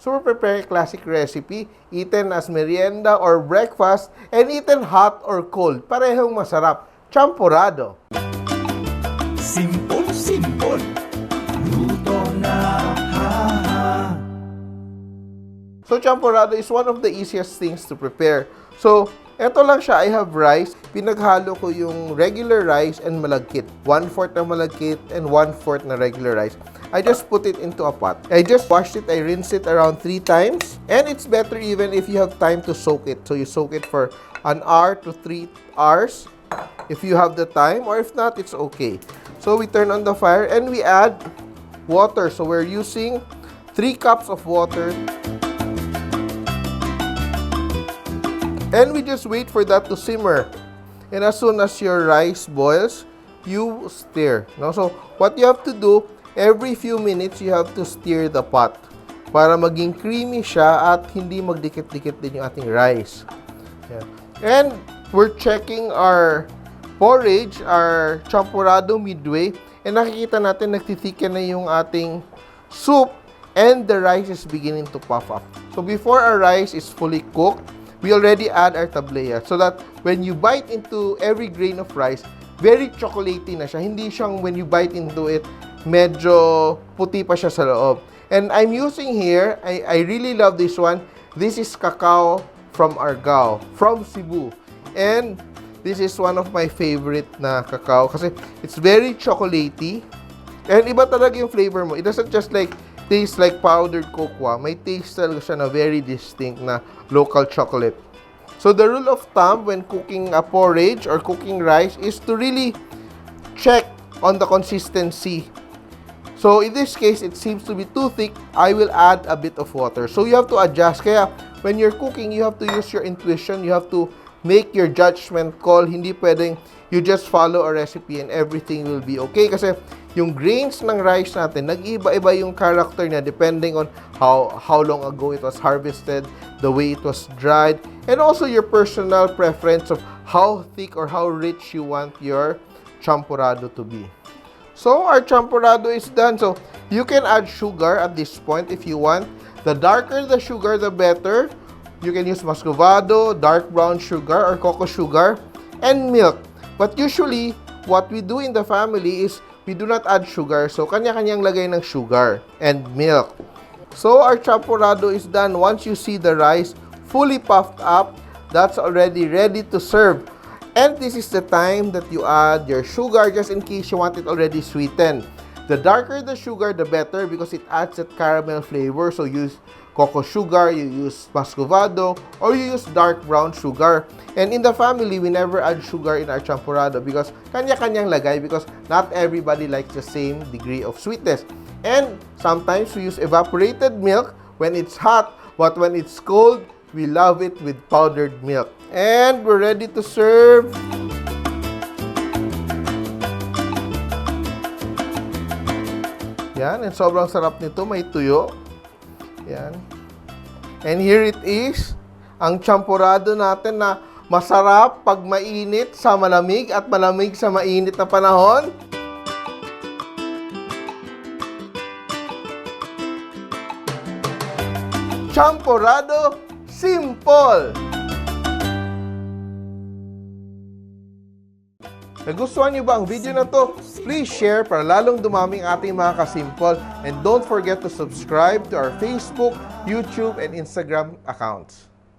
Super prepare classic recipe, eaten as merienda or breakfast, and eaten hot or cold. Parehong masarap. Champorado. Simpol, simpol. Luto na, ha. So, champorado is one of the easiest things to prepare. So, eto lang siya. I have rice. Pinaghalo ko yung regular rice and malagkit. 1/4 na malagkit and 1/4 na regular rice. I just put it into a pot. I just washed it. I rinsed it around 3 times. And it's better even if you have time to soak it. So, you soak it for 1 hour to 3 hours if you have the time. Or if not, it's okay. So, we turn on the fire and we add water. So, we're using 3 cups of water. And we just wait for that to simmer. And as soon as your rice boils, you stir. No? So, what you have to do, every few minutes, you have to stir the pot para maging creamy siya at hindi magdikit-dikit din yung ating rice. Yan. And we're checking our porridge, our champorado midway. And nakikita natin, nagtithiken na yung ating soup and the rice is beginning to puff up. So, before our rice is fully cooked, we already add our tablea so that when you bite into every grain of rice, very chocolatey na siya. Hindi siyang when you bite into it, medyo puti pa siya sa loob. And I'm using here, I really love this one. This is cacao from Argao, from Cebu. And this is one of my favorite na cacao kasi it's very chocolatey. And iba talaga yung flavor mo. It doesn't just like taste like powdered cocoa. May taste talaga siya na very distinct na local chocolate. So the rule of thumb when cooking a porridge or cooking rice is to really check on the consistency. So in this case, it seems to be too thick. I will add a bit of water. So you have to adjust. Kaya when you're cooking, you have to use your intuition. You have to make your judgment call. Hindi pwedeng you just follow a recipe and everything will be okay. Kasi yung grains ng rice natin, nag-iba-iba yung character niya depending on how long ago it was harvested, the way it was dried, and also your personal preference of how thick or how rich you want your champorado to be. So, our champorado is done. So, you can add sugar at this point if you want. The darker the sugar, the better. You can use muscovado, dark brown sugar, or cocoa sugar, and milk. But usually, what we do in the family is we do not add sugar. So, kanya-kanyang lagay ng sugar and milk. So, our champorado is done. Once you see the rice fully puffed up, that's already ready to serve. And this is the time that you add your sugar just in case you want it already sweetened. The darker the sugar, the better because it adds that caramel flavor. So, use cocoa sugar, you use muscovado, or you use dark brown sugar. And in the family, we never add sugar in our champorado because kanya-kanyang lagay because not everybody likes the same degree of sweetness. And sometimes we use evaporated milk when it's hot, but when it's cold, we love it with powdered milk. And we're ready to serve. Yan, and sobrang sarap nito, may tuyo. Yan. And here it is, ang champorado natin na masarap pag mainit sa malamig at malamig sa mainit na panahon. Champorado Simpol! Nagustuhan niyo ba ang video na to? Please share para lalong dumami ang ating mga kasimpol. And don't forget to subscribe to our Facebook, YouTube, and Instagram accounts.